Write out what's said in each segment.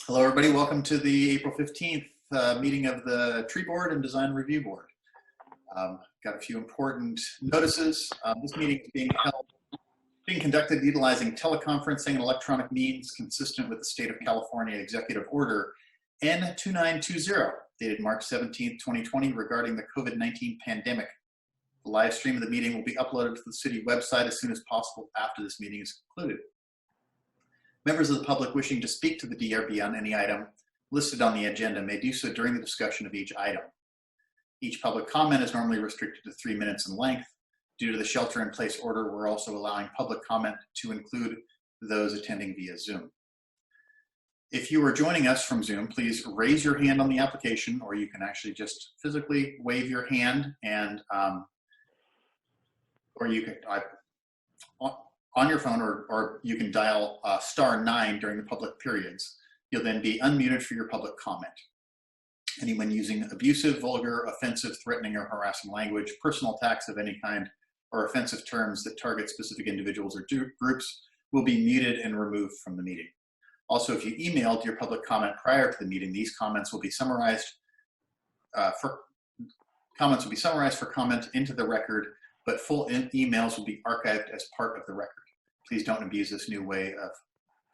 Hello, everybody. Welcome to the April 15th meeting of the Tree Board and Design Review Board. Got a few important notices. This meeting is being conducted utilizing teleconferencing and electronic means consistent with the State of California Executive Order N2920, dated March 17th, 2020, regarding the COVID-19 pandemic. The live stream of the meeting will be uploaded to the city website as soon as possible after this meeting is concluded. Members of the public wishing to speak to the DRB on any item listed on the agenda may do so during the discussion of each item. Each public comment is normally restricted to 3 minutes in length. Due to the shelter-in-place order, we're also allowing public comment to include those attending via Zoom. If you are joining us from Zoom, please raise your hand on the application, or you can actually just physically wave your hand, and or you can on your phone, or you can dial *9 during the public periods. You'll then be unmuted for your public comment. Anyone using abusive, vulgar, offensive, threatening, or harassing language, personal attacks of any kind, or offensive terms that target specific individuals or groups will be muted and removed from the meeting. Also, if you emailed your public comment prior to the meeting, these comments will be summarized for comment into the record, but full emails will be archived as part of the record. Please don't abuse this new way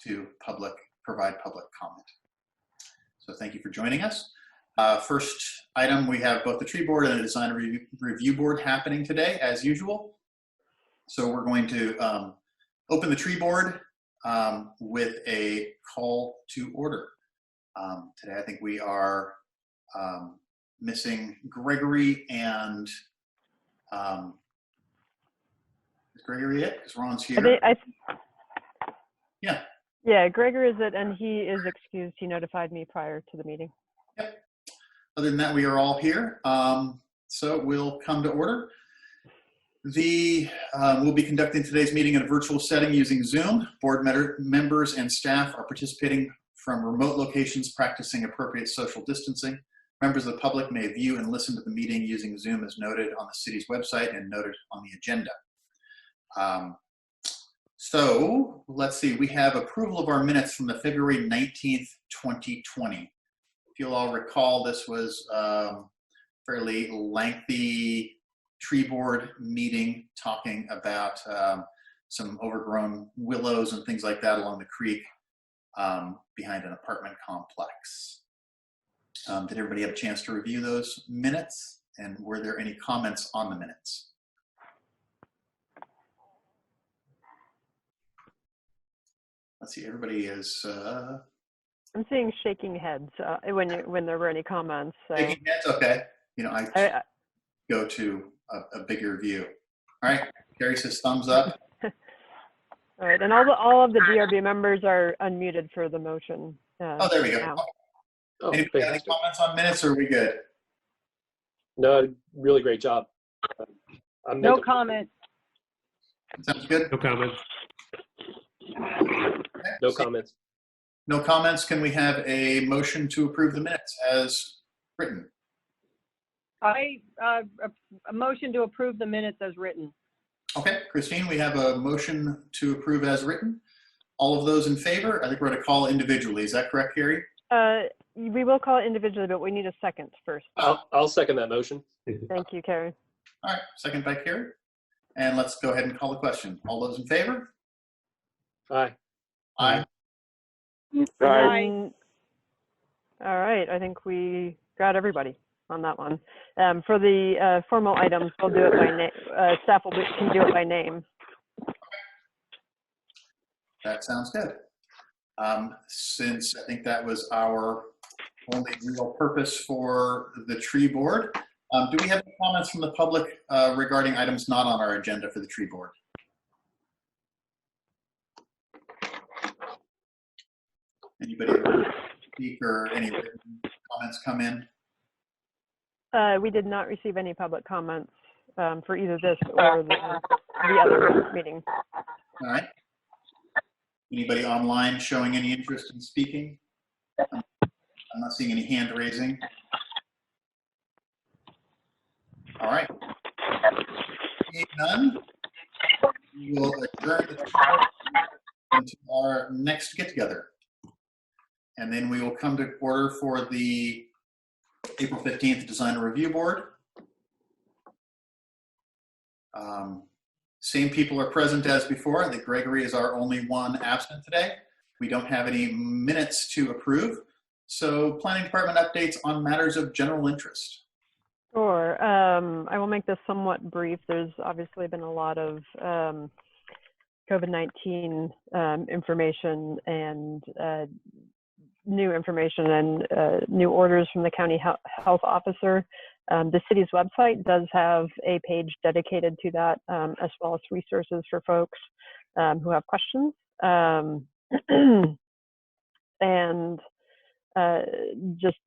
to provide public comment. So thank you for joining us. First item, we have both the Tree Board and the Design Review Board happening today, as usual. So we're going to open the Tree Board with a call to order. Today, I think we are missing Gregory and is Gregory it? Because Ron's here. Yeah. Yeah, Gregory is it, and he is excused. He notified me prior to the meeting. Yep. Other than that, we are all here. So we'll come to order. We'll be conducting today's meeting in a virtual setting using Zoom. Board members and staff are participating from remote locations, practicing appropriate social distancing. Members of the public may view and listen to the meeting using Zoom as noted on the city's website and noted on the agenda. So let's see, we have approval of our minutes from the February 19th, 2020. If you'll all recall, this was fairly lengthy Tree Board meeting talking about some overgrown willows and things like that along the creek behind an apartment complex. Did everybody have a chance to review those minutes? And were there any comments on the minutes? Let's see, everybody is... I'm seeing shaking heads when there were any comments. So. Shaking heads, okay. You know, I go to a bigger view. All right, Carrie says thumbs up. All right, and all of the DRB members are unmuted for the motion. Oh, there we go. Oh, any comments on minutes, or are we good? No, really great job. No comment. Sounds good. No comments. Okay. No comments. No comments. Can we have a motion to approve the minutes as written? A motion to approve the minutes as written. Okay, Christine, we have a motion to approve as written. All of those in favor? I think we're going to call individually. Is that correct, Carrie? We will call it individually, but we need a second first. I'll second that motion. Thank you, Carrie. All right, second by Carrie. And let's go ahead and call the question. All those in favor? Aye. Aye. Aye. All right, I think we got everybody on that one. For the formal items, we'll do it by name. Staff can do it by name. That sounds good. Since I think that was our only real purpose for the Tree Board, do we have any comments from the public regarding items not on our agenda for the Tree Board? Anybody speak or any written comments come in? We did not receive any public comments for either this or the other meeting. All right. Anybody online showing any interest in speaking? I'm not seeing any hand raising. All right. Seeing none, we will adjourn the until our next get-together. And then we will come to order for the April 15th Design Review Board. Same people are present as before. I think Gregory is our only one absent today. We don't have any minutes to approve. So planning department updates on matters of general interest. Sure. I will make this somewhat brief. There's obviously been a lot of COVID-19 information and new information and new orders from the county health officer. The city's website does have a page dedicated to that, as well as resources for folks who have questions. And just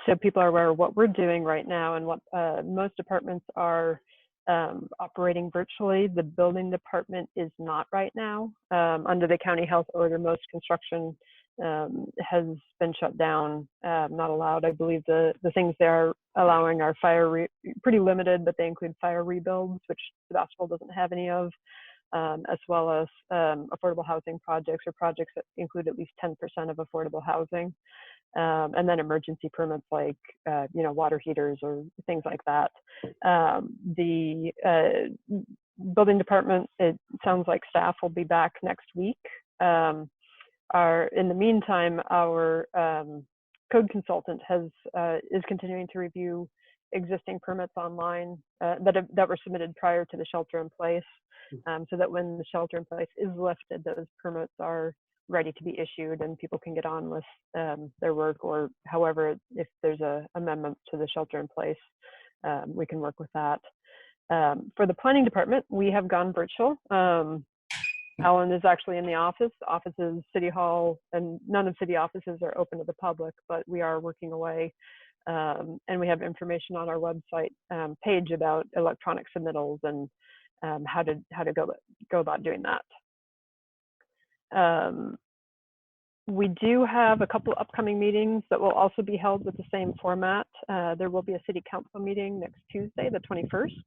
so people are aware of what we're doing right now and what most departments are operating virtually. The building department is not right now. Under the county health order, most construction has been shut down, not allowed. I believe the things they are allowing are pretty limited, but they include fire rebuilds, which Sebastopol doesn't have any of, as well as affordable housing projects or projects that include at least 10% of affordable housing, and then emergency permits like water heaters or things like that. The building department, it sounds like staff will be back next week. In the meantime, our code consultant is continuing to review existing permits online that were submitted prior to the shelter in place, so that when the shelter in place is lifted, those permits are ready to be issued and people can get on with their work, or however, if there's a amendment to the shelter in place, we can work with that. For the planning department, we have gone virtual. Alan is actually in the office. Offices, City Hall, and none of city offices are open to the public, but we are working away. And we have information on our website page about electronic submittals and how to go about doing that. We do have a couple upcoming meetings that will also be held with the same format. There will be a city council meeting next Tuesday, the 21st.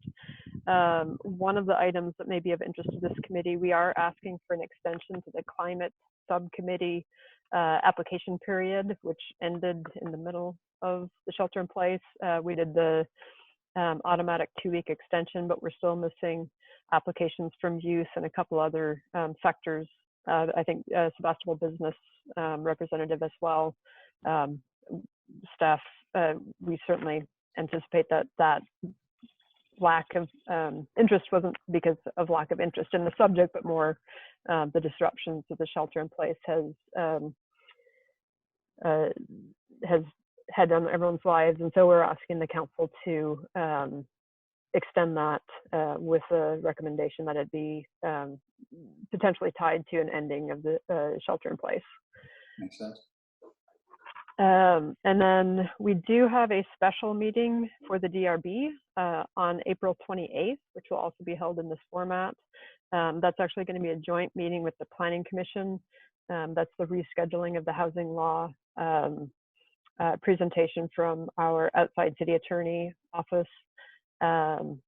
One of the items that may be of interest to this committee, we are asking for an extension to the climate subcommittee application period, which ended in the middle of the shelter in place. We did the automatic 2-week extension, but we're still missing applications from youth and a couple other sectors. I think Sebastopol business representative as well. Staff, we certainly anticipate that lack of interest wasn't because of lack of interest in the subject, but more the disruptions of the shelter in place has had on everyone's lives. And so we're asking the council to extend that with a recommendation that it be potentially tied to an ending of the shelter in place. Makes sense. And then we do have a special meeting for the DRB on April 28th, which will also be held in this format. That's actually going to be a joint meeting with the Planning Commission. That's the rescheduling of the housing law presentation from our outside city attorney office. And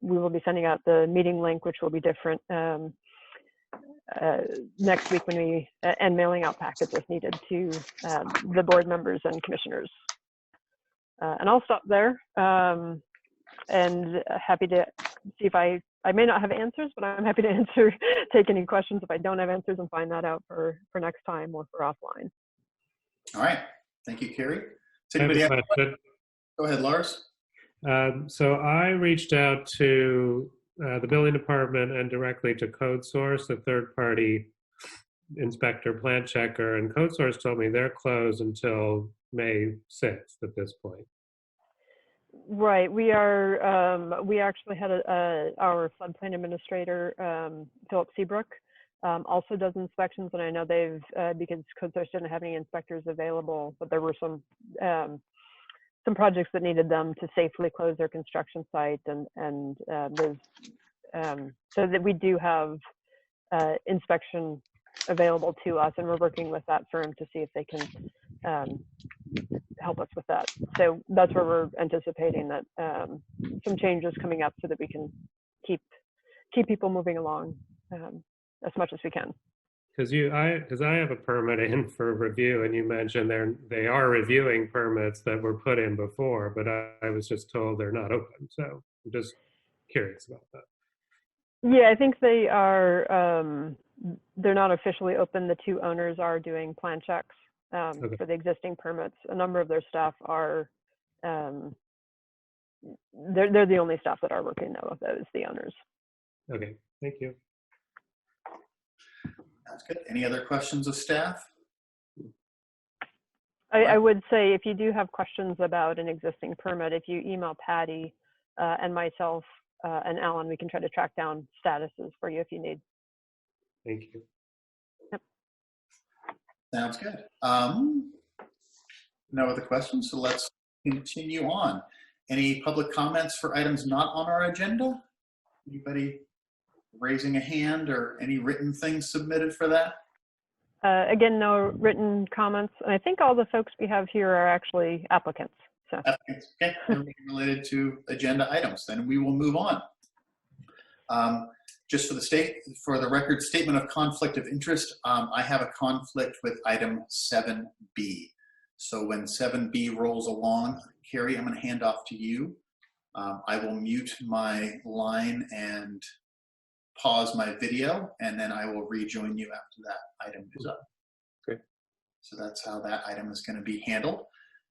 we will be sending out the meeting link, which will be different next week and mailing out packets if needed to the board members and commissioners. And I'll stop there and happy to see if I may not have answers, but I'm happy to take any questions if I don't have answers and find that out for next time or for offline. All right. Thank you, Carrie. Does anybody have a question? Go ahead, Lars. So I reached out to the building department and directly to CodeSource, a third-party inspector, plant checker, and CodeSource told me they're closed until May 6th at this point. Right. We are. We actually had our floodplain administrator, Philip Seabrook, also does inspections, and I know they've because CodeSource didn't have any inspectors available, but there were some projects that needed them to safely close their construction site, and so that we do have inspection available to us, and we're working with that firm to see if they can help us with that. So that's where we're anticipating that some changes coming up so that we can keep people moving along as much as we can. because I have a permit in for review, and you mentioned they are reviewing permits that were put in before, but I was just told they're not open. So I'm just curious about that. Yeah, I think they are, they're not officially open. The two owners are doing plan checks Okay. for the existing permits. A number of their staff are, they're the only staff that are working though, of those, the owners. Okay, thank you. That's good. Any other questions of staff? I would say if you do have questions about an existing permit, if you email Patty and myself and Alan, we can try to track down statuses for you if you need. Thank you. Yep. Sounds good. No other questions, so let's continue on. Any public comments for items not on our agenda? Anybody raising a hand or any written things submitted for that? Again, no written comments. And I think all the folks we have here are actually applicants. So. Okay, everything related to agenda items, then we will move on. Just for the record, statement of conflict of interest, I have a conflict with item 7B. So when 7B rolls along, Carrie, I'm going to hand off to you. I will mute my line and pause my video, and then I will rejoin you after that item is up. Great. So that's how that item is going to be handled.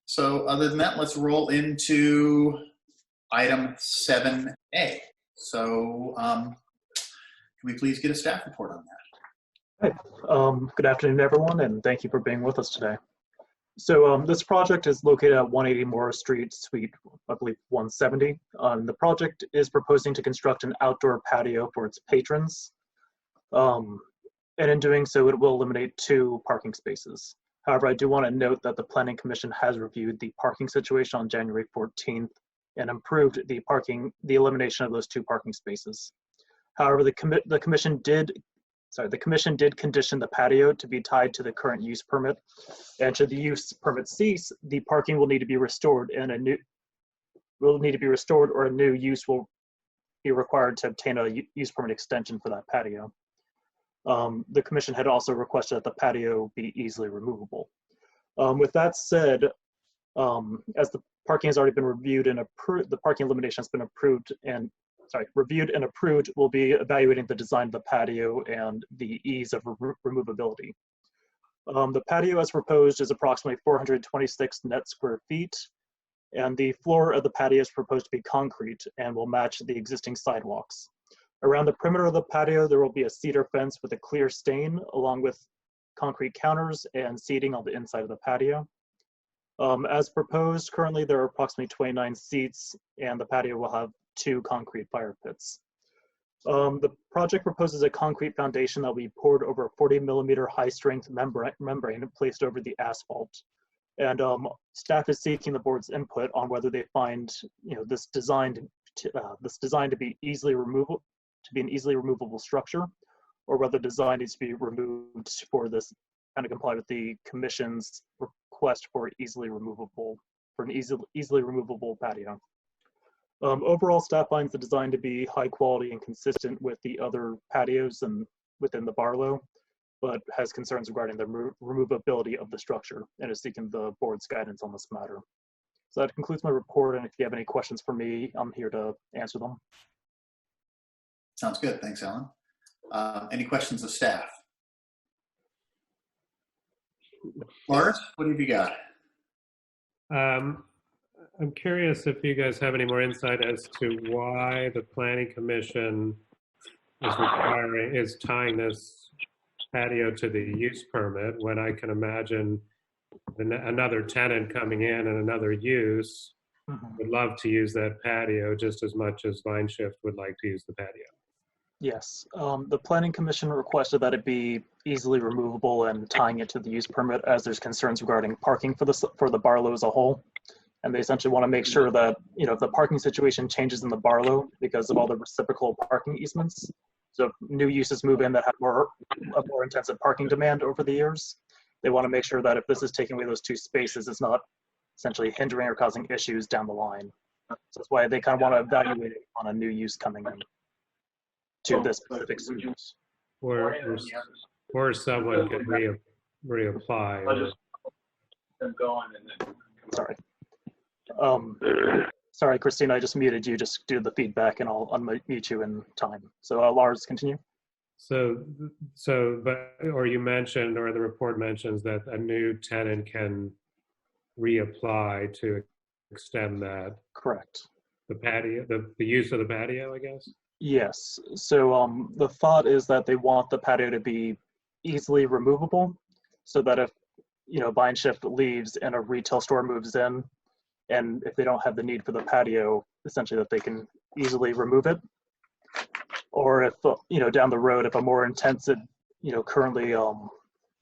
So other than that, let's roll into item 7A. So can we please get a staff report on that? Hi. Good afternoon, everyone, and thank you for being with us today. So this project is located at 180 Morris Street, Suite, I believe, 170. The project is proposing to construct an outdoor patio for its patrons. And in doing so, it will eliminate 2 parking spaces. However, I do want to note that the Planning Commission has reviewed the parking situation on January 14th and approved the elimination of those 2 parking spaces. However, the commission did condition the patio to be tied to the current use permit, and should the use permit cease, the parking will need to be restored, and a new use will be required to obtain a use permit extension for that patio. The commission had also requested that the patio be easily removable. With that said, as the parking has already been reviewed and approved, the parking elimination has been reviewed and approved, we'll be evaluating the design of the patio and the ease of removability. The patio as proposed is approximately 426 net square feet, and the floor of the patio is proposed to be concrete and will match the existing sidewalks. Around the perimeter of the patio, there will be a cedar fence with a clear stain, along with concrete counters and seating on the inside of the patio. As proposed, currently there are approximately 29 seats, and the patio will have 2 concrete fire pits. The project proposes a concrete foundation that will be poured over a 40mm high-strength membrane placed over the asphalt. And staff is seeking the board's input on whether they find this design to be easily removable, to be an easily removable structure, or whether the design needs to be removed for this kind of comply with the commission's request for an easily removable patio. Overall, staff finds the design to be high quality and consistent with the other patios and within the Barlow, but has concerns regarding the removability of the structure and is seeking the board's guidance on this matter. So that concludes my report, and if you have any questions for me, I'm here to answer them. Sounds good. Thanks, Alan. Any questions of staff? Lars, what have you got? I'm curious if you guys have any more insight as to why the Planning Commission is tying this patio to the use permit, when I can imagine another tenant coming in and another use would love to use that patio just as much as Vine Shift would like to use the patio. Yes, the Planning Commission requested that it be easily removable and tying it to the use permit, as there's concerns regarding parking for the Barlow as a whole. And they essentially want to make sure that, if the parking situation changes in the Barlow because of all the reciprocal parking easements, so if new uses move in that have a more intensive parking demand over the years, they want to make sure that if this is taking away those 2 spaces, it's not essentially hindering or causing issues down the line. So that's why they kind of want to evaluate it on a new use coming in to this specific use. Were or someone can reapply. Or, Sorry. Sorry, Christina, I just muted you. Just do the feedback and I'll unmute you in time. So Lars, continue. or you mentioned, or the report mentions that a new tenant can reapply to extend that. Correct. The patio, the use of the patio, I guess? Yes. So the thought is that they want the patio to be easily removable so that if, Vine Shift leaves and a retail store moves in, and if they don't have the need for the patio, essentially that they can easily remove it. Or if, down the road, if a more intensive, currently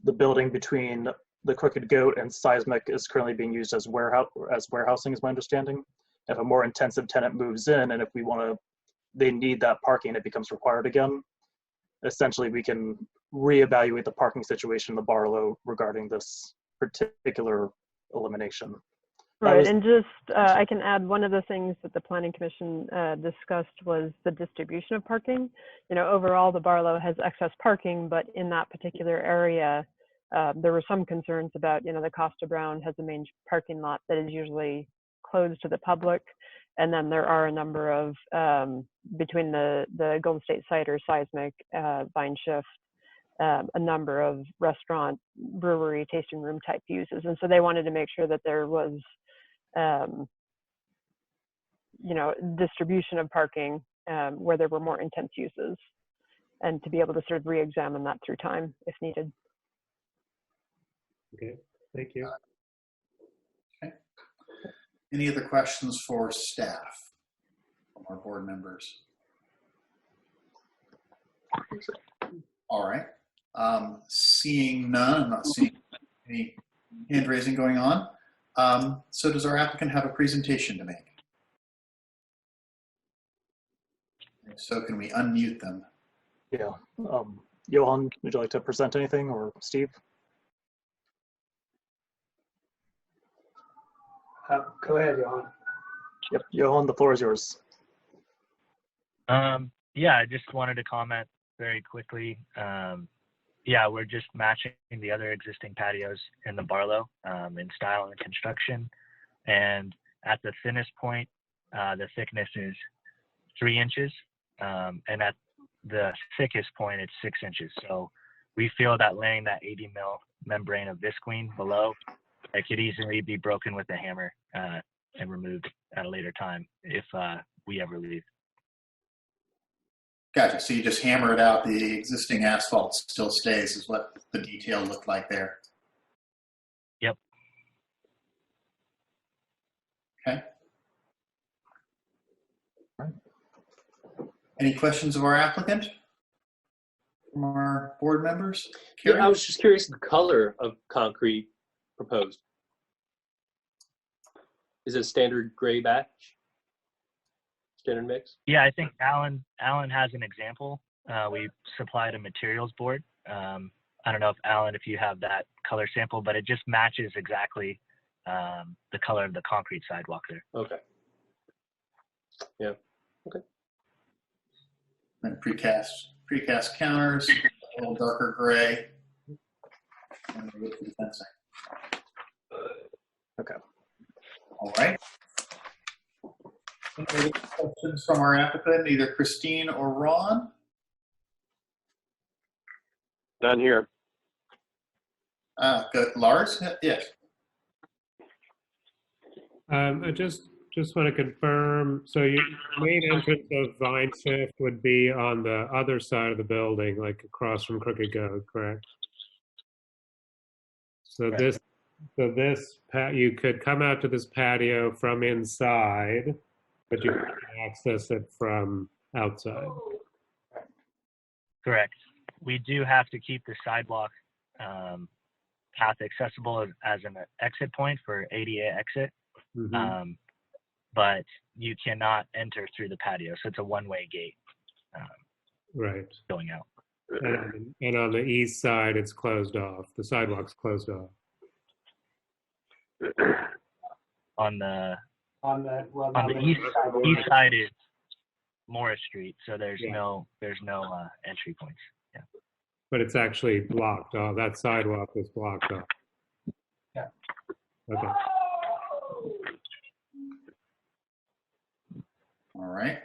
the building between the Crooked Goat and Seismic is currently being used as warehousing is my understanding. If a more intensive tenant moves in and if they need that parking, it becomes required again. Essentially, we can reevaluate the parking situation in the Barlow regarding this particular elimination. Right, and just I can add one of the things that the Planning Commission discussed was the distribution of parking. Overall, the Barlow has excess parking, but in that particular area, there were some concerns about, the Costa Brown has a main parking lot that is usually closed to the public. And then there are a number of, between the Golden State site or Seismic, Vine Shift, a number of restaurant, brewery, tasting room type uses. And so they wanted to make sure that there was, distribution of parking where there were more intense uses, and to be able to sort of re-examine that through time if needed. Okay, thank you. Okay. Any other questions for staff from our board members? All right. Seeing none, I'm not seeing any hand raising going on. So does our applicant have a presentation to make? If so, can we unmute them? Yeah. Johan, would you like to present anything, or Steve? Go ahead, Johan. Yep, Johan, the floor is yours. Yeah, I just wanted to comment very quickly. Yeah, we're just matching the other existing patios in the Barlow in style and construction. And at the thinnest point, the thickness is 3 inches. And at the thickest point, it's 6 inches. So we feel that laying that 80 mil membrane of visqueen below, it could easily be broken with a hammer and removed at a later time if we ever leave. Gotcha. So you just hammer it out. The existing asphalt still stays, is what the detail looked like there. Yep. Okay. Any questions of our applicant from our board members? Yeah, Carrie? I was just curious the color of concrete proposed. Is it standard gray batch? Standard mix? Yeah, I think Alan has an example. We supplied a materials board. I don't know if Alan, if you have that color sample, but it just matches exactly the color of the concrete sidewalk there. Okay. Yeah. Okay. And precast counters, a little darker gray. And the roof of the fencing. Okay. All right. Any questions from our applicant, either Christine or Ron? None here. Good. Lars? Yes. I just want to confirm, so your main entrance of Vine Shift would be on the other side of the building, like across from Crooked Goat, correct? So Correct. you could come out to this patio from inside, but you can't access it from outside. Correct. We do have to keep the sidewalk path accessible as an exit point for ADA exit. Mm-hmm. But you cannot enter through the patio. So it's a one-way gate Right. going out. And on the east side, it's closed off. The sidewalk's closed off. On the east east side is Morris Street, so there's Yeah. no entry points. Yeah. but it's actually blocked off. That sidewalk is blocked off. Yeah. Okay. All right.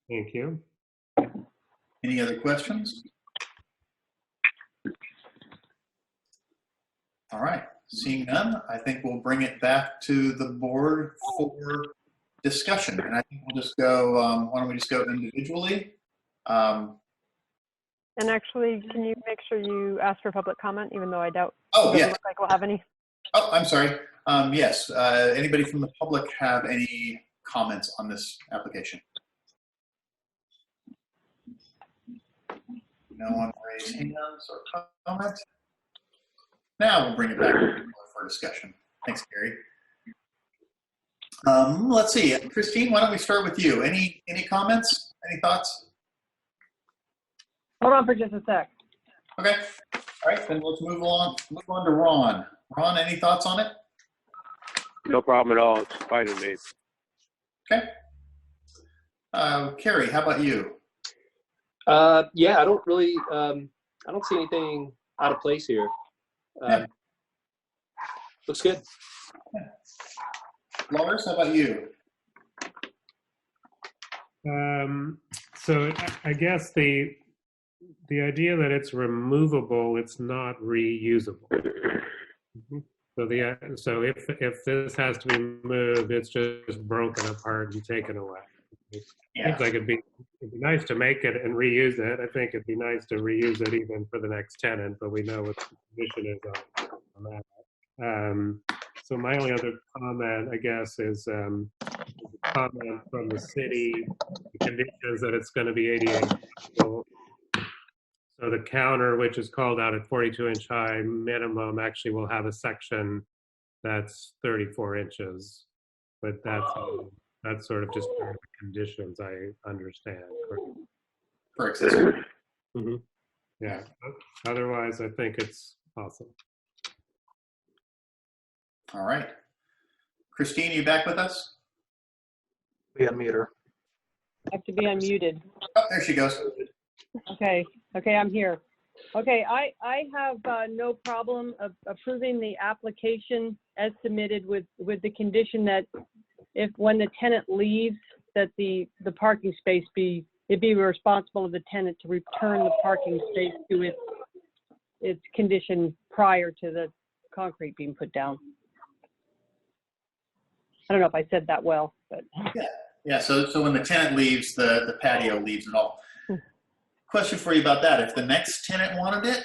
Thank you. Any other questions? All right. Seeing none, I think we'll bring it back to the board for discussion. And I think we'll just go, why don't we just go individually? And actually, can you make sure you ask for public comment, even though I doubt Oh, it doesn't yeah. look like we'll have any? Oh, I'm sorry. Yes. Anybody from the public have any comments on this application? No one raised hands or comments? Now we'll bring it back for discussion. Thanks, Gary. Let's see. Christine, why don't we start with you? Any comments? Any thoughts? Hold on for just a sec. Okay. All right, then let's move on to Ron. Ron, any thoughts on it? No problem at all. It's fine with me. Okay. Carrie, how about you? Yeah, I don't really, I don't see anything out of place here. Yeah. Looks good. Lars, how about you? So I guess the idea that it's removable, it's not reusable. So if this has to be moved, it's just broken apart and taken away. It seems like it'd be nice to make it and reuse it. I think it'd be nice to reuse it even for the next tenant, but we know what the condition is on that. So my only other comment, I guess, is a comment from the city. The conditions that it's going to be 88 people. So the counter, which is called out at 42-inch high minimum, actually will have a section that's 34 inches, but that's sort of just part of the conditions, I understand. For accessory. Mm-hmm. Yeah. Otherwise, I think it's awesome. All right. Christine, you back with us? We unmute her. I have to be unmuted. Oh, there she goes. Okay, I'm here. Okay, I have no problem approving the application as submitted with the condition that when the tenant leaves, that the parking space be responsible of the tenant to return the parking space to its condition prior to the concrete being put down. I don't know if I said that well, but. Yeah, so when the tenant leaves, the patio leaves and all. Question for you about that. If the next tenant wanted it?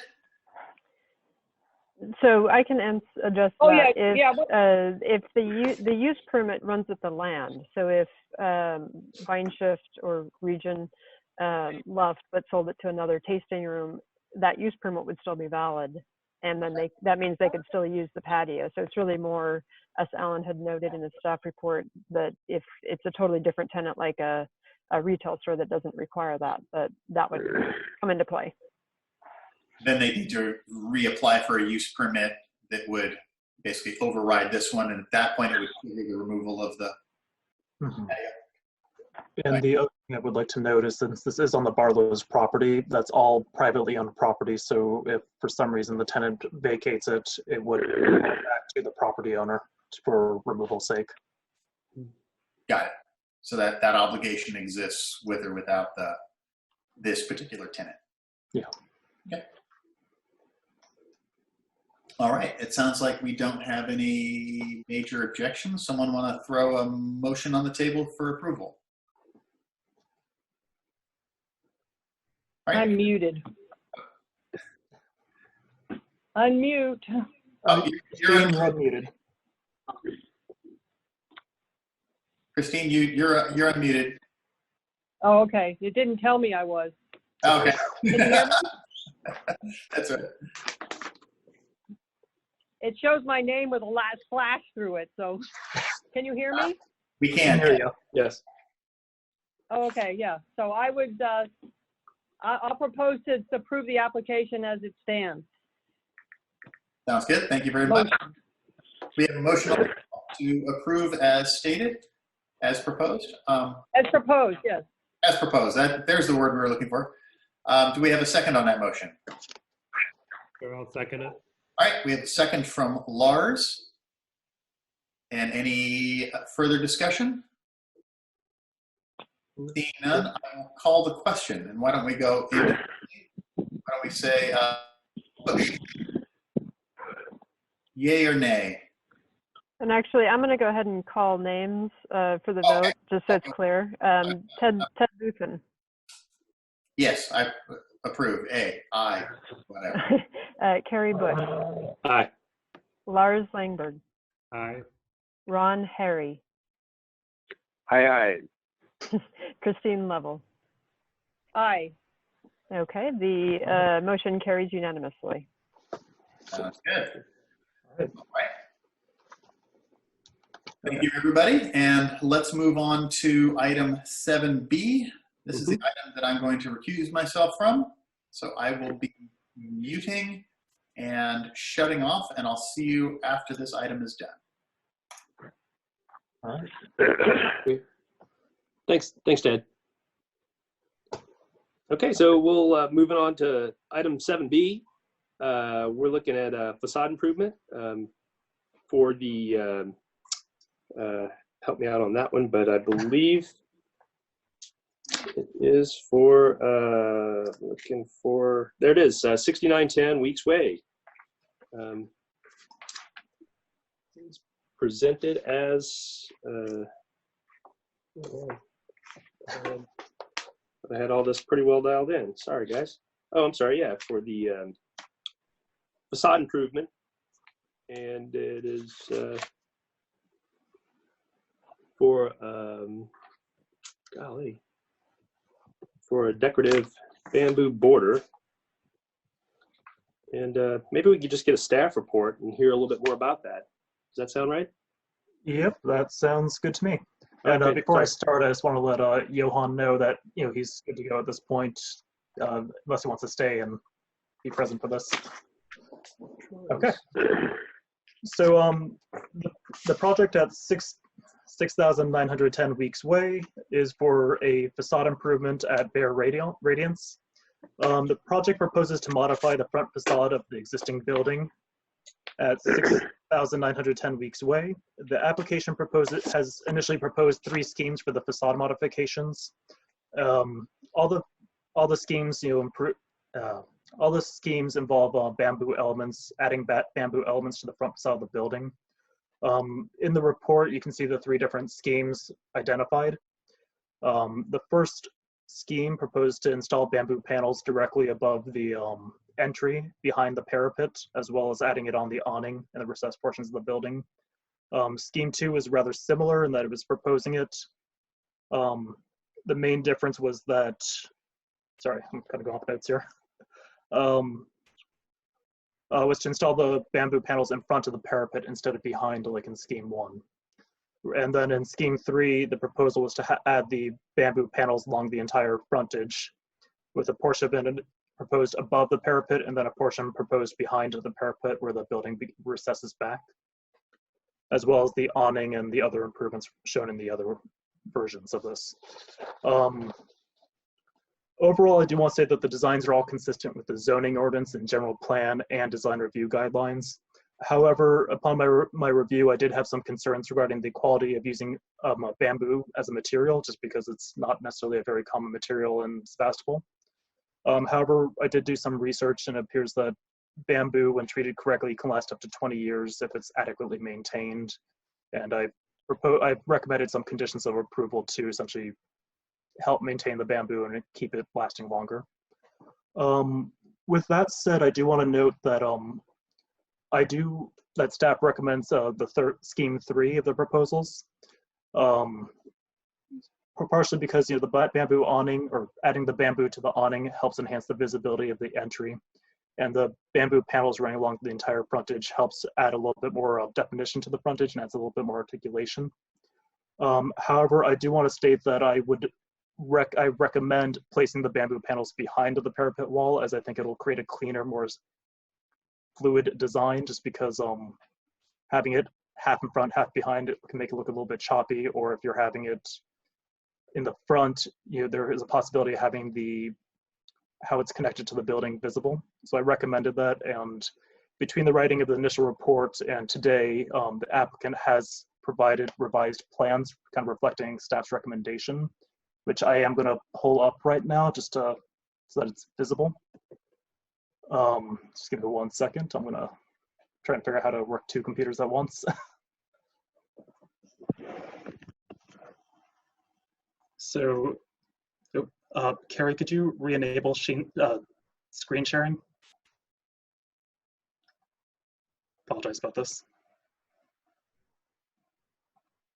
So I can adjust Oh, that. yeah, If the use permit runs with the land, so if Vine Shift or Region left but sold it to another tasting room, that use permit would still be valid, and then that means they could still use the patio. So it's really more, as Alan had noted in his staff report, that if it's a totally different tenant, like a retail store that doesn't require that would come into play. Then they need to reapply for a use permit that would basically override this one, and at that point it would trigger the removal of the patio. And the other thing I would like to note is, since this is on the Barlow's property, that's all privately owned property. So if for some reason the tenant vacates it, it would go back to the property owner for removal's sake. Got it. So that obligation exists with or without this particular tenant. Yeah. Okay. All right. It sounds like we don't have any major objections. Someone want to throw a motion on the table for approval? All right. I'm muted. Unmute. Oh, you're unmuted. Christine, you're unmuted. Oh, okay. It didn't tell me I was. Okay. Can you hear me? That's right. It shows my name with a last flash through it. So can you hear me? We can. Hear you. Yes. Oh, okay. Yeah. So I would, I'll propose to approve the application as it stands. Sounds good. Thank you very much. We have a motion to approve as stated, as proposed. As proposed, yes. As proposed. There's the word we were looking for. Do we have a second on that motion? Sure, I'll second it. All right, we have a second from Lars. And any further discussion? Seeing none, I will call the question. And why don't we go in? Why don't we say push? Yay or nay? And actually, I'm going to go ahead and call names for the vote, just so it's clear. Ted Boothman. Yes, I approve. Aye, whatever. Carrie Bush. Aye. Lars Langberg. Aye. Ron Harry. Aye. Christine Lovell. Aye. Okay, the motion carries unanimously. Sounds good. All right. All right. Thank you, everybody. And let's move on to item 7B. This is the item that I'm going to recuse myself from. So I will be muting and shutting off, and I'll see you after this item is done. All right. Thanks, Ted. Okay, so we'll moving on to item 7B. We're looking at facade improvement for the, help me out on that one, but I believe it is for, looking for, there it is, 6910 Weeks Way. It's presented as, I had all this pretty well dialed in. Sorry, guys. Oh, I'm sorry. Yeah, for the facade improvement, and it is for golly, for a decorative bamboo border. And maybe we could just get a staff report and hear a little bit more about that. Does that sound right? Yep, that sounds good to me. And Okay, before I sorry. start, I just want to let Johan know that he's good to go at this point, unless he wants to stay and be present for this. Okay. So the project at 6,910 Weeks Way is for a facade improvement at Bear Radiance. The project proposes to modify the front facade of the existing building at 6,910 Weeks Way. The application has initially proposed 3 schemes for the facade modifications. All the schemes, all the schemes involve bamboo elements, adding bamboo elements to the front facade of the building. In the report, you can see the 3 different schemes identified. The first scheme proposed to install bamboo panels directly above the entry behind the parapet, as well as adding it on the awning and the recessed portions of the building. Scheme 2 is rather similar in that it was proposing it. The main difference was that, sorry, I'm kind of going off notes here, was to install the bamboo panels in front of the parapet instead of behind, like in Scheme 1. And then in Scheme 3, the proposal was to add the bamboo panels along the entire frontage, with a portion of it proposed above the parapet and then a portion proposed behind the parapet where the building recesses back, as well as the awning and the other improvements shown in the other versions of this. Overall, I do want to say that the designs are all consistent with the zoning ordinance and general plan and design review guidelines. However, upon my review, I did have some concerns regarding the quality of using bamboo as a material, just because it's not necessarily a very common material in Sebastopol. However, I did do some research, and it appears that bamboo, when treated correctly, can last up to 20 years if it's adequately maintained. And I recommended some conditions of approval to essentially help maintain the bamboo and keep it lasting longer. With that said, I do want to note that staff recommends the Scheme 3 of the proposals. Partially because the bamboo awning, or adding the bamboo to the awning, helps enhance the visibility of the entry, and the bamboo panels running along the entire frontage helps add a little bit more definition to the frontage and adds a little bit more articulation. However, I do want to state that I recommend placing the bamboo panels behind the parapet wall, as I think it'll create a cleaner, more fluid design, just because having it half in front, half behind, it can make it look a little bit choppy. Or if you're having it in the front, there is a possibility of having the how it's connected to the building visible. So I recommended that, and between the writing of the initial report and today, the applicant has provided revised plans kind of reflecting staff's recommendation, which I am going to pull up right now just to, so that it's visible. Just give me 1 second. I'm going to try and figure out how to work 2 computers at once. So, Carrie, could you re-enable screen sharing? Apologize about this.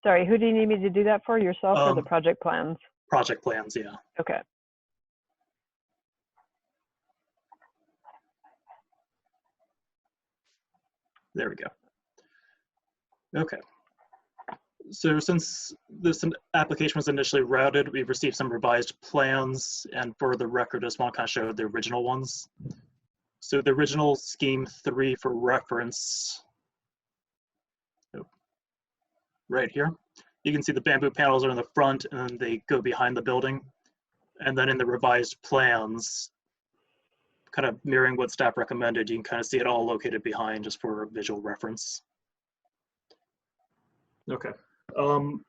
Sorry, who do you need me to do that for? Yourself or the project plans? Project plans, yeah. Okay. There we go. Okay. So since this application was initially routed, we've received some revised plans, and for the record, I just want to kind of show the original ones. So the original scheme 3 for reference, right here, you can see the bamboo panels are in the front and then they go behind the building. And then in the revised plans, kind of mirroring what staff recommended, you can kind of see it all located behind just for visual reference. Okay. So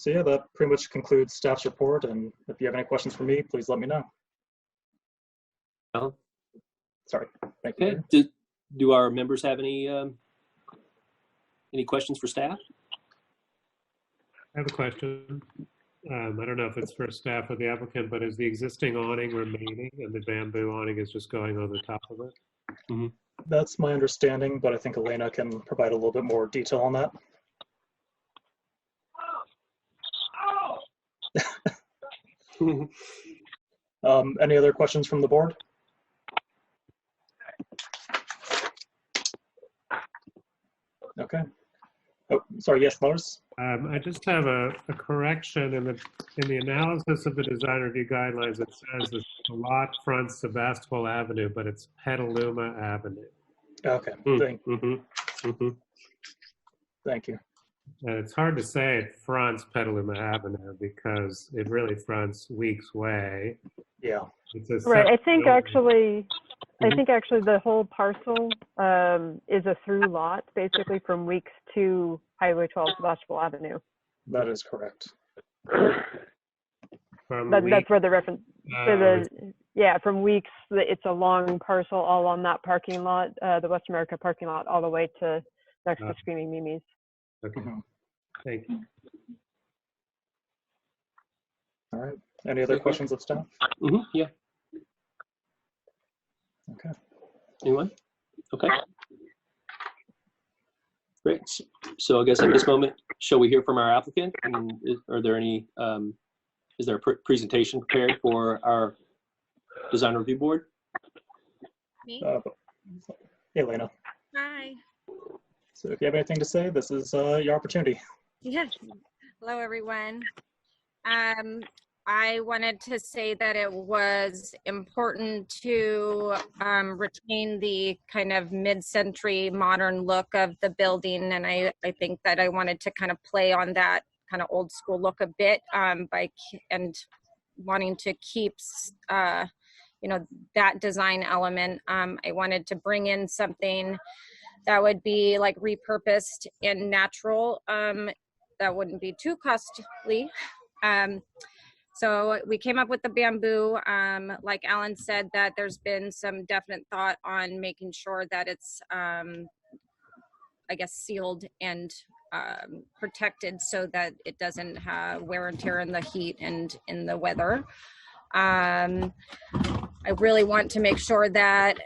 yeah, that pretty much concludes staff's report. And if you have any questions for me, please let me know. Sorry. Thank you. Okay. Do our members have any questions for staff? I have a question. I don't know if it's for staff or the applicant, but is the existing awning remaining and the bamboo awning is just going on the top of it? Mm-hmm. That's my understanding, but I think Elena can provide a little bit more detail on that. Any other questions from the board? Okay. Oh, sorry. Yes, Lars. I just have a correction in the analysis of the design review guidelines. It says that the lot fronts Sebastopol Avenue, but it's Petaluma Avenue. Okay. Thank you. And it's hard to say it fronts Petaluma Avenue because it really fronts Weeks Way. Yeah. It's a Right. I think building. actually the whole parcel is a through lot, basically from Weeks to Highway 12 Sebastopol Avenue. That is correct. That's where the reference from Weeks. It's a long parcel all on that parking lot, the West America parking lot, all the way to next to Screaming Mimi's. Okay. Thank you. All right. Any other questions of staff? Yeah. Okay. Anyone? Okay. Great. So I guess at this moment, shall we hear from our applicant? And are there any, is there a presentation prepared for our design review board? Me? Hey, Lena. Hi. So if you have anything to say, this is your opportunity. Yes. Hello, everyone. I wanted to say that it was important to retain the kind of mid-century modern look of the building, and I think that I wanted to kind of play on that kind of old school look a bit and wanting to keep that design element. I wanted to bring in something that would be like repurposed and natural, that wouldn't be too costly. So we came up with the bamboo. Like Alan said, that there's been some definite thought on making sure that it's, I guess, sealed and protected so that it doesn't have wear and tear in the heat and in the weather. I really want to make sure that,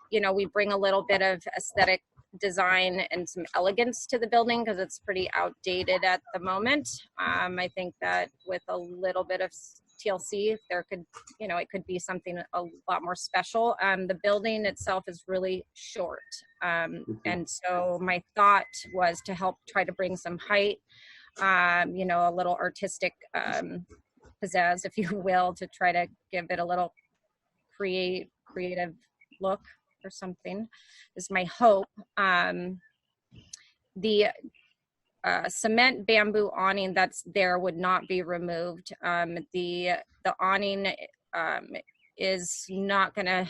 we bring a little bit of aesthetic design and some elegance to the building because it's pretty outdated at the moment. I think that with a little bit of TLC, if there could, it could be something a lot more special. The building itself is really short. And so my thought was to help try to bring some height, a little artistic pizzazz, if you will, to try to give it a little creative look or something is my hope. The cement bamboo awning that's there would not be removed. The awning is not gonna,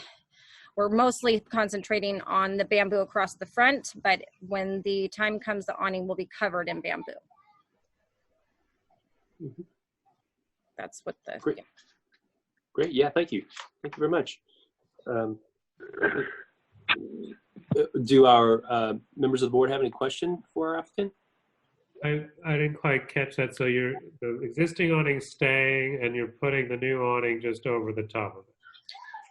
we're mostly concentrating on the bamboo across the front, but when the time comes, the awning will be covered in bamboo. Mhm. That's what the, Great. yeah. Great. Yeah, thank you. Thank you very much. Do our members of the board have any question for our applicant? I didn't quite catch that. So the existing awning staying and you're putting the new awning just over the top of it.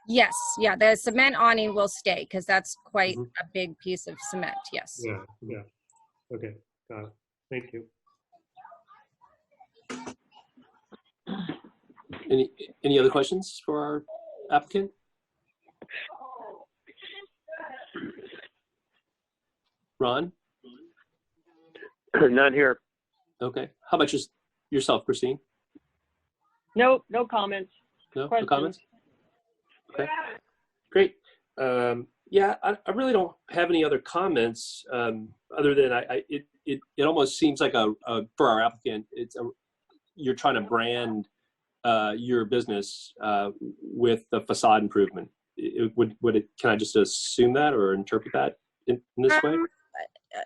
Yes, yeah, the cement awning will stay because that's quite Mhm. a big piece of cement, yes. Yeah, yeah. Okay, got it. Thank you. Any other questions for our applicant? Ron? None here. Okay. How about just yourself, Christine? No comments. No Questions. comments? Okay, great. Yeah, I really don't have any other comments other than it almost seems like for our applicant, you're trying to brand your business with the facade improvement. Can I just assume that or interpret that in this way?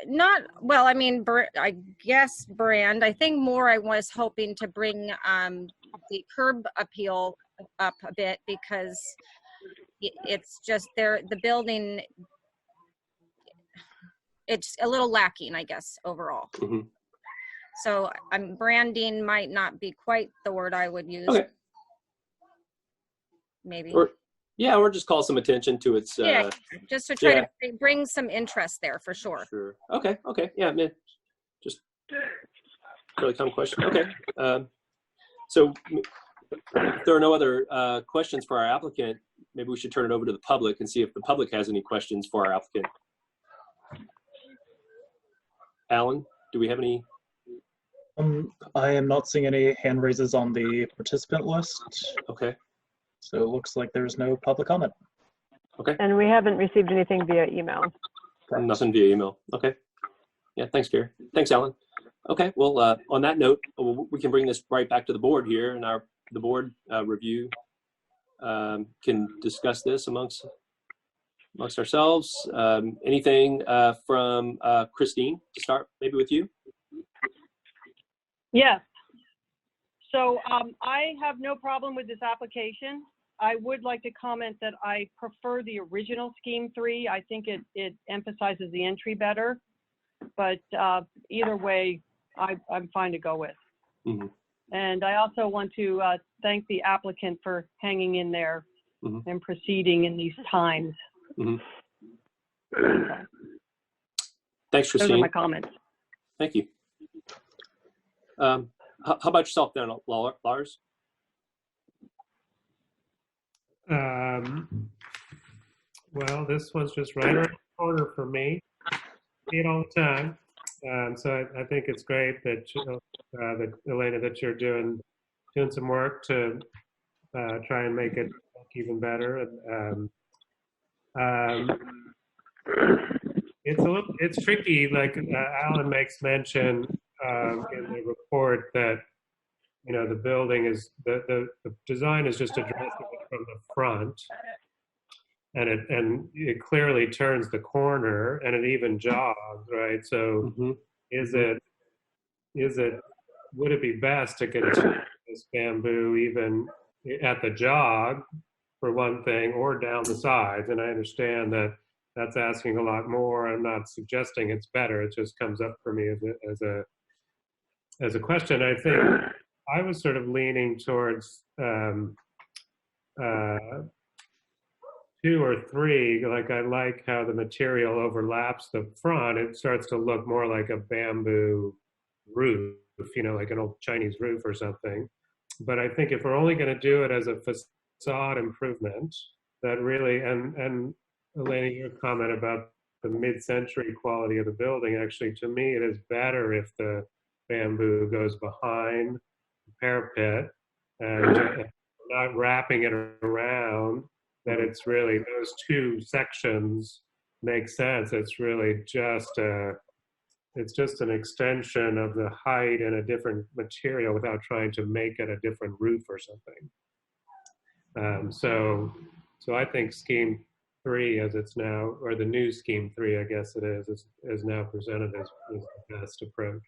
Not, well, I mean, I guess brand. I think more I was hoping to bring the curb appeal up a bit because it's just there, the building, it's a little lacking, I guess, overall. Mm-hmm. So branding might not be quite the word I would use. Okay. Maybe. Or just call some attention to its. Yeah, just to try to bring some interest there for sure. Sure. Okay. Yeah, man. Just really common question. Okay. So if there are no other questions for our applicant, maybe we should turn it over to the public and see if the public has any questions for our applicant. Alan, do we have any? I am not seeing any hand raises on the participant list. Okay. So it looks like there's no public comment. Okay. And we haven't received anything via email. Correct. Nothing via email. Okay. Yeah, thanks, Gary. Thanks, Alan. Okay, well, on that note, we can bring this right back to the board here, and the board review can discuss this amongst ourselves. Anything from Christine to start, maybe with you? Yes. So I have no problem with this application. I would like to comment that I prefer the original Scheme 3. I think it emphasizes the entry better, but either way, I'm fine to go with. Mm-hmm. And I also want to thank the applicant for hanging in there Mm-hmm. and proceeding in these times. Mm-hmm. Thanks, Christine. Those are my comments. Thank you. How about yourself then, Lars? Well, this one's just right around the corner for me. See it all the time. So I think it's great that, that Elena, that you're doing some work to try and make it look even better. And it's tricky. Like Alan makes mention in the report that the building is the design is just addressing it from the front. And it clearly turns the corner, and it even jogs, right? So, would it be best to continue this bamboo even at the jog, for one thing, or down the sides? And I understand that that's asking a lot more. I'm not suggesting it's better. It just comes up for me as a question. I think I was sort of leaning towards 2 or 3, like I like how the material overlaps the front. It starts to look more like a bamboo roof, like an old Chinese roof or something. But I think if we're only going to do it as a facade improvement, that really, and Elena, your comment about the mid-century quality of the building, actually, to me, it is better if the bamboo goes behind the parapet and not wrapping it around. That it's really, those 2 sections make sense. It's really just an extension of the height and a different material without trying to make it a different roof or something. So I think scheme 3 as it's now, or the new scheme 3, I guess it is now presented as the best approach.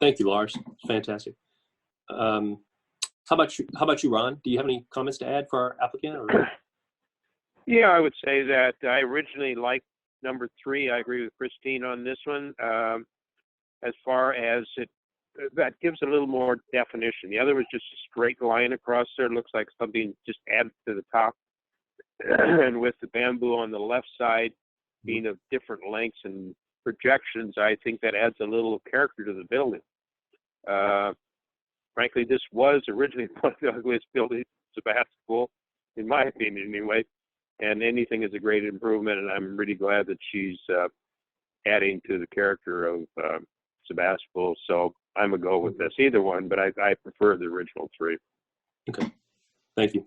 Thank you, Lars. Fantastic. How about you, Ron? Do you have any comments to add for our applicant? Or? Yeah, I would say that I originally liked number 3. I agree with Christine on this one. As far as that gives a little more definition. The other was just a straight line across there. It looks like something just added to the top. And with the bamboo on the left side being of different lengths and projections, I think that adds a little character to the building. Frankly, this was originally one of the ugliest buildings in Sebastopol, in my opinion anyway. And anything is a great improvement, and I'm really glad that she's adding to the character of Sebastopol. So I'm a go with this, either one, but I prefer the original 3. Okay, thank you.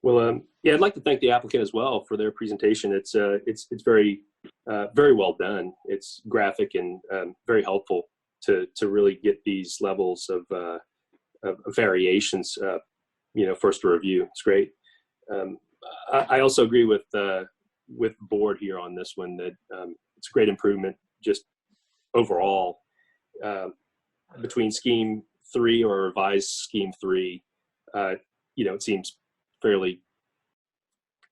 Well, yeah, I'd like to thank the applicant as well for their presentation. It's very very well done. It's graphic and very helpful to really get these levels of variations, for us to review. It's great. I also agree with the board here on this one that it's a great improvement just overall between scheme 3 or revised scheme 3. It seems fairly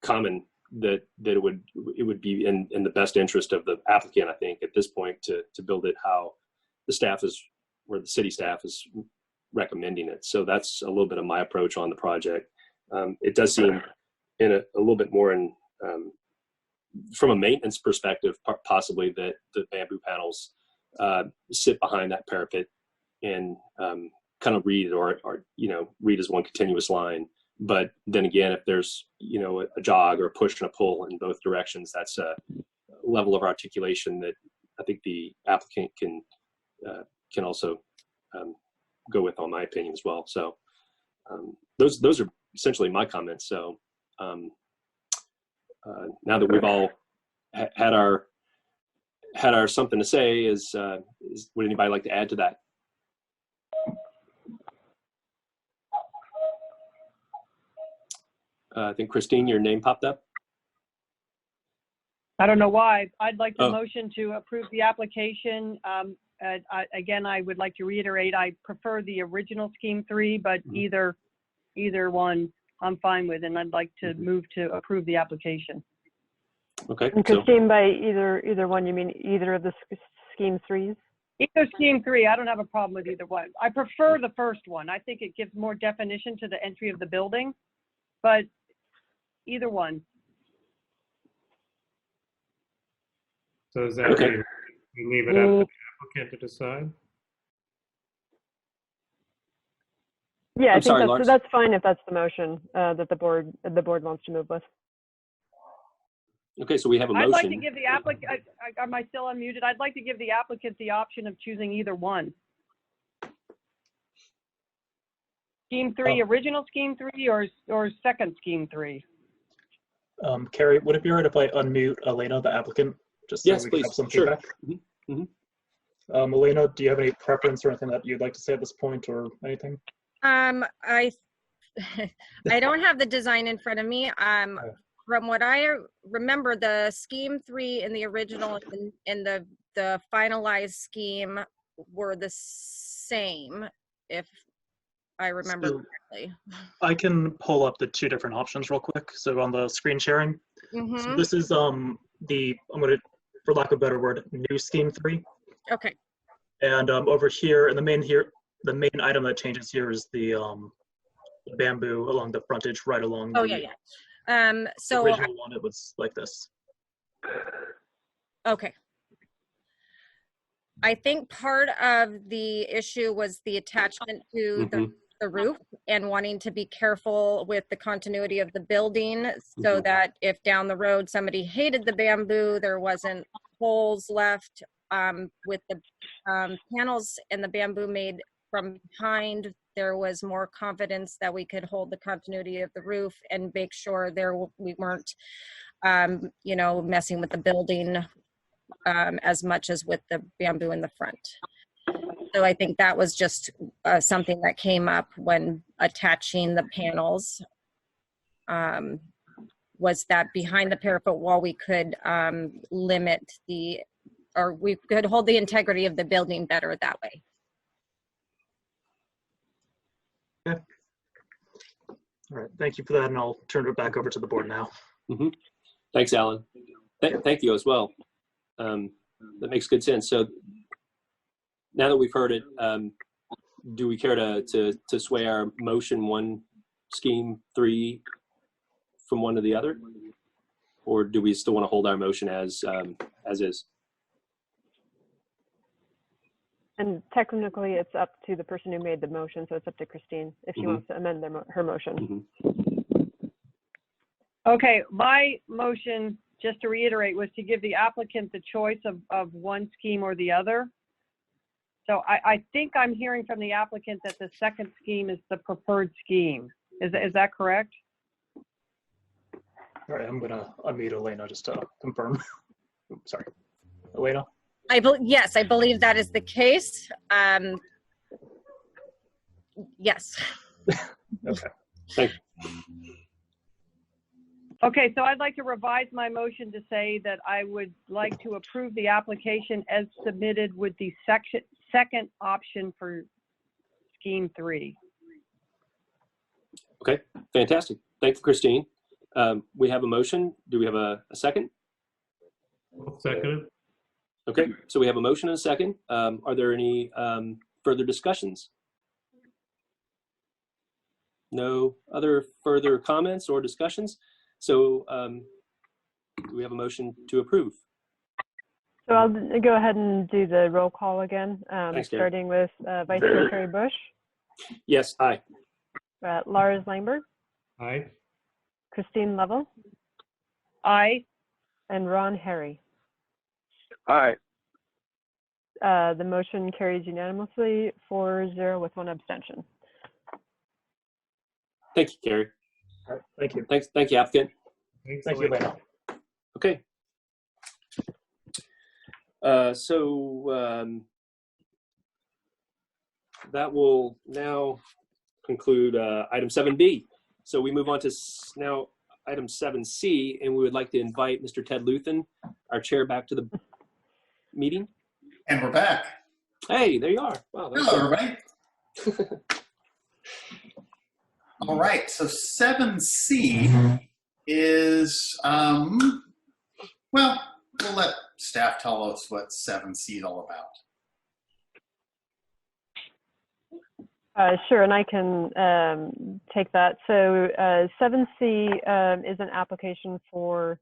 common that it would be in the best interest of the applicant, I think, at this point to build it how the staff is, where the city staff is recommending it. So that's a little bit of my approach on the project. It does seem in a little bit more in from a maintenance perspective, possibly that the bamboo panels sit behind that parapet and kind of read or read as one continuous line. But then again, if there's a jog or a push and a pull in both directions, that's a level of articulation that I think the applicant can also go with, on my opinion as well. So those are essentially my comments. So now that we've all had our something to say, would anybody like to add to that? I think Christine, your name popped up. I don't know why. I'd like the motion to approve the application. Again, I would like to reiterate, I prefer the original scheme 3, but either one I'm fine with, and I'd like to move to approve the application. Okay. And Christine, by either one, you mean either of the scheme 3s? Either scheme 3, I don't have a problem with either one. I prefer the first one. I think it gives more definition to the entry of the building, but either one. So is that okay? You leave it up to the applicant to decide? Yeah, I think Lars. that's fine if that's the motion that the board wants to move with. Okay, so we have a motion. I'd like to give the applicant, am I still unmuted? I'd like to give the applicant the option of choosing either one. Scheme 3, original scheme 3, or second scheme 3? Carrie, would it be all right if I unmute Elena, the applicant, just so we can have some feedback? Elena, do you have any preference or anything that you'd like to say at this point, or anything? I don't have the design in front of me. From what I remember, the scheme 3 in the original and the finalized scheme were the same, if I remember correctly. I can pull up the 2 different options real quick. So on the screen sharing, so this is I'm gonna, for lack of a better word, new scheme 3. Okay. And over here, and the main item that changes here is the bamboo along the frontage, right along. Oh, yeah. So original one, it was like this. Okay. I think part of the issue was the attachment to the roof and wanting to be careful with the continuity of the building so that if down the road somebody hated the bamboo, there wasn't holes left with the panels and the bamboo made from behind. There was more confidence that we could hold the continuity of the roof and make sure we weren't, messing with the building as much as with the bamboo in the front. So I think that was just something that came up when attaching the panels. Was that behind the parapet wall, we could limit or we could hold the integrity of the building better that way. Okay. All right, thank you for that, and I'll turn it back over to the board now. Mm-hmm. Thanks, Alan. Thank you as well. That makes good sense. So now that we've heard it, do we care to sway our motion 1, scheme 3 from one to the other, or do we still want to hold our motion as is? And technically, it's up to the person who made the motion, so it's up to Christine if she wants to amend her motion. Okay, my motion, just to reiterate, was to give the applicant the choice of one scheme or the other. So I think I'm hearing from the applicant that the second scheme is the preferred scheme. Is that correct? All right, I'm gonna unmute Elena just to confirm. Sorry, Elena. Yes, I believe that is the case. Yes. Okay. Thank you. Okay, so I'd like to revise my motion to say that I would like to approve the application as submitted with the second option for scheme 3. Okay, fantastic. Thank you, Christine. We have a motion. Do we have a second? I'll second it. Okay, so we have a motion and a second. Are there any further discussions? No other further comments or discussions? So do we have a motion to approve? So I'll go ahead and do the roll call again, Thanks, Gary. starting with Vice Chair Terry Bush, Yes, aye. Lars Langberg, Aye. Christine Lovell, Aye. and Ron Harry. Aye. The motion carries unanimously 4-0 with 1 abstention. Thank you, Carrie. All right, thank you. Thank you, applicant. Thank you, Elena. Okay. So that will now conclude item 7B. So we move on to now item 7C, and we would like to invite Mr. Ted Luthen, our chair, back to the meeting. And we're back. Hey, there you are. Wow. Hello, everybody. All right, so 7C is, well, we'll let staff tell us what 7C is all about. Sure, and I can take that. So 7C is an application for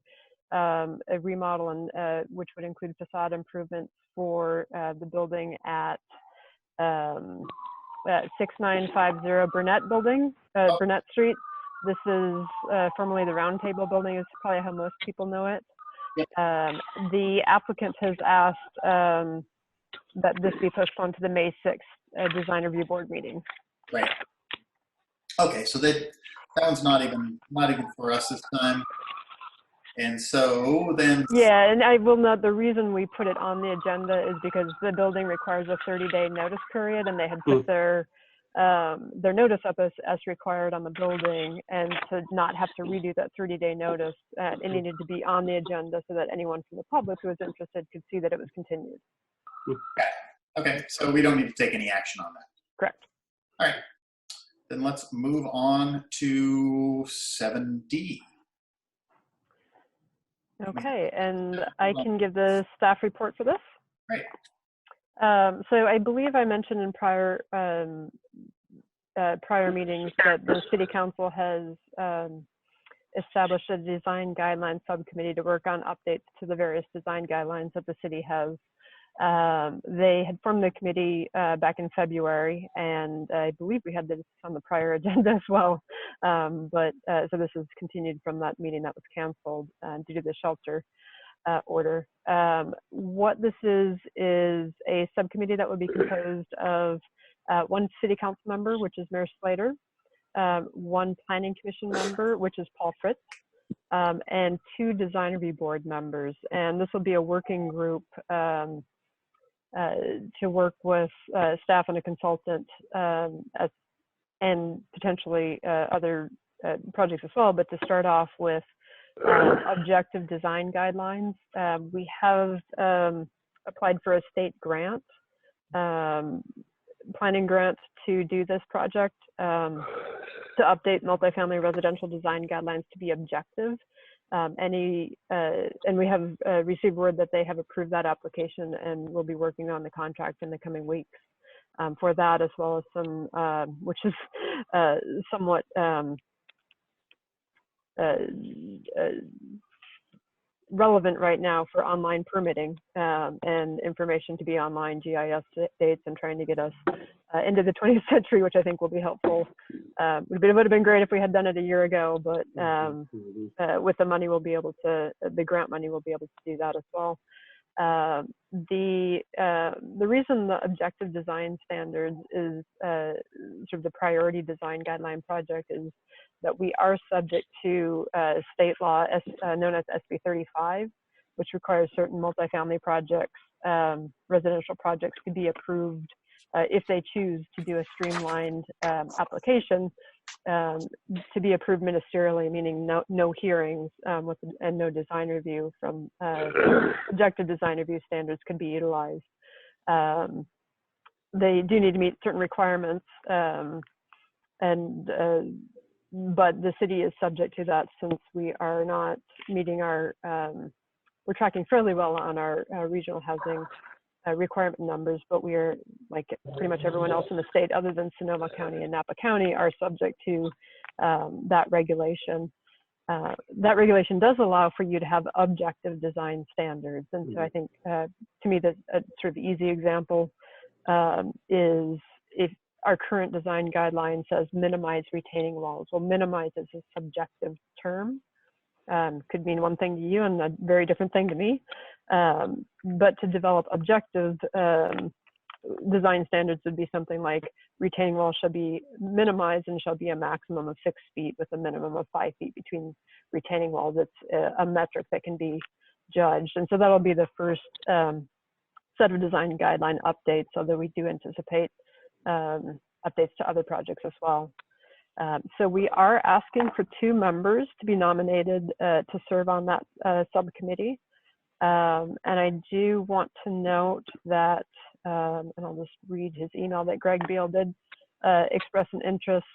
a remodel and which would include facade improvements for the building at 6950 Burnett Street. This is formerly the Round Table Building. Is probably how most people know it. Yep. The applicant has asked that this be postponed to the May 6th Design Review Board meeting. Right. Okay, so that one's not even for us this time. And so then. Yeah, and I will note the reason we put it on the agenda is because the building requires a 30-day notice period, and they had put their notice up as required on the building, and to not have to redo that 30-day notice, it needed to be on the agenda so that anyone from the public who was interested could see that it was continued. Okay, so we don't need to take any action on that. Correct. All right, then let's move on to 7D. Okay, and I can give the staff report for this. Great. So I believe I mentioned in prior meetings that the City Council has established a design guidelines subcommittee to work on updates to the various design guidelines that the city has. They had formed the committee back in February, and I believe we had this on the prior agenda as well. So this is continued from that meeting that was canceled due to the shelter order. What this is a subcommittee that would be composed of one City Council member, which is Mayor Slater, one Planning Commission member, which is Paul Fritz, and 2 Design Review Board members. And this will be a working group to work with staff and a consultant and potentially other projects as well, but to start off with objective design guidelines. We have applied for a state grant, planning grant to do this project, to update multifamily residential design guidelines to be objective. And we have received word that they have approved that application and will be working on the contract in the coming weeks for that, as well as some, which is somewhat relevant right now for online permitting and information to be online, GIS dates, and trying to get us into the 20th century, which I think will be helpful. It would have been great if we had done it a year ago, but with the money, we'll be able to, the grant money, we'll be able to do that as well. The reason the objective design standards is sort of the priority design guideline project is that we are subject to state law known as SB 35, which requires certain multifamily projects, residential projects, to be approved if they choose to do a streamlined application, to be approved ministerially, meaning no hearings and no design review from objective design review standards could be utilized. They do need to meet certain requirements, but the city is subject to that since we are not meeting our, we're tracking fairly well on our regional housing requirement numbers, but we are, like pretty much everyone else in the state other than Sonoma County and Napa County, are subject to that regulation. That regulation does allow for you to have objective design standards. And so I think, to me, the sort of easy example is if our current design guideline says minimize retaining walls. Well, minimize is a subjective term. Could mean one thing to you and a very different thing to me. But to develop objective design standards would be something like retaining walls shall be minimized and shall be a maximum of 6 feet with a minimum of 5 feet between retaining walls. It's a metric that can be judged. And so that'll be the first set of design guideline updates, although we do anticipate updates to other projects as well. So we are asking for 2 members to be nominated to serve on that subcommittee. And I do want to note that, and I'll just read his email, that Greg Beal did express an interest.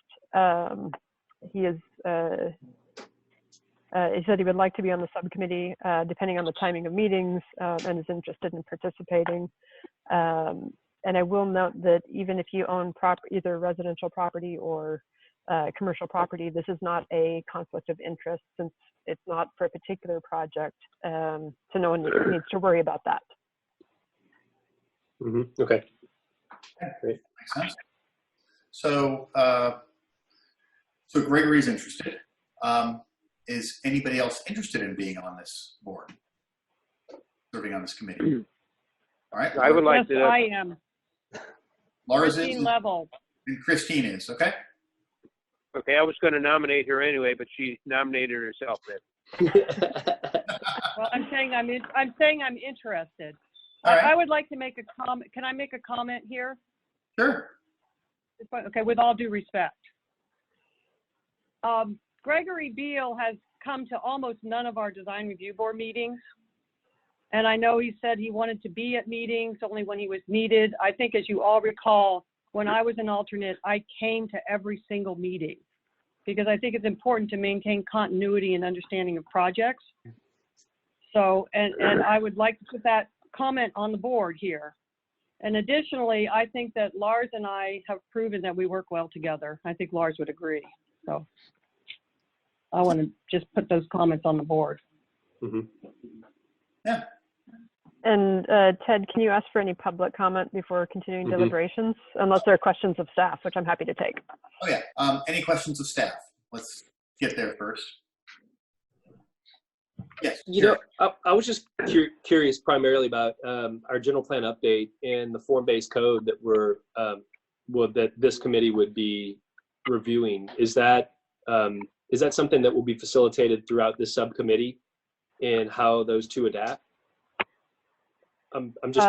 He said he would like to be on the subcommittee, depending on the timing of meetings, and is interested in participating. And I will note that even if you own either residential property or commercial property, this is not a conflict of interest since it's not for a particular project. So no one needs to worry about that. Okay. Great. Makes sense. So, so Gregory's interested. Is anybody else interested in being on this board, serving on this committee? All right. I would like yes, to. I am. Laura's Christine is, Level. and Christine is, okay? Okay, I was going to nominate her anyway, but she nominated herself then. Well, I'm saying I'm interested. All right. I would like to make a comment. Can I make a comment here? Sure. Okay, with all due respect. Gregory Beal has come to almost none of our design review board meetings. And I know he said he wanted to be at meetings only when he was needed. I think, as you all recall, when I was an alternate, I came to every single meeting because I think it's important to maintain continuity and understanding of projects. So, and I would like to put that comment on the board here. And additionally, I think that Lars and I have proven that we work well together. I think Lars would agree. So I want to just put those comments on the board. Yeah. And Ted, can you ask for any public comment before continuing deliberations? Unless there are questions of staff, which I'm happy to take. Oh yeah. Any questions of staff? Let's get there first. Yes. You know, I was just curious primarily about our general plan update and the form-based code that we're that this committee would be reviewing. Is that something that will be facilitated throughout this subcommittee and how those two adapt? I'm just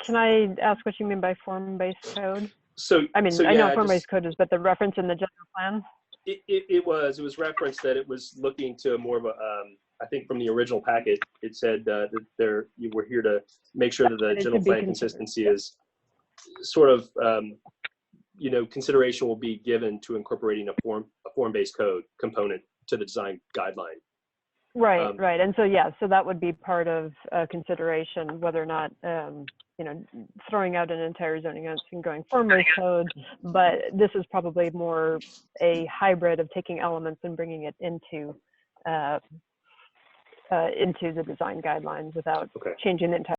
Can I ask what you mean by form-based code? So I mean, so I know yeah, form-based code is, but the reference in the general plan? it was referenced that it was looking to more of a, I think from the original packet, it said that you were here to make sure that the It general should be plan consistency is sort of, consideration will be given to incorporating a form-based code component to the design guideline. Right, right. And so, yeah, so that would be part of consideration, whether or not, throwing out an entire zoning ordinance and going form-based code, but this is probably more a hybrid of taking elements and bringing it into the design guidelines without changing the entire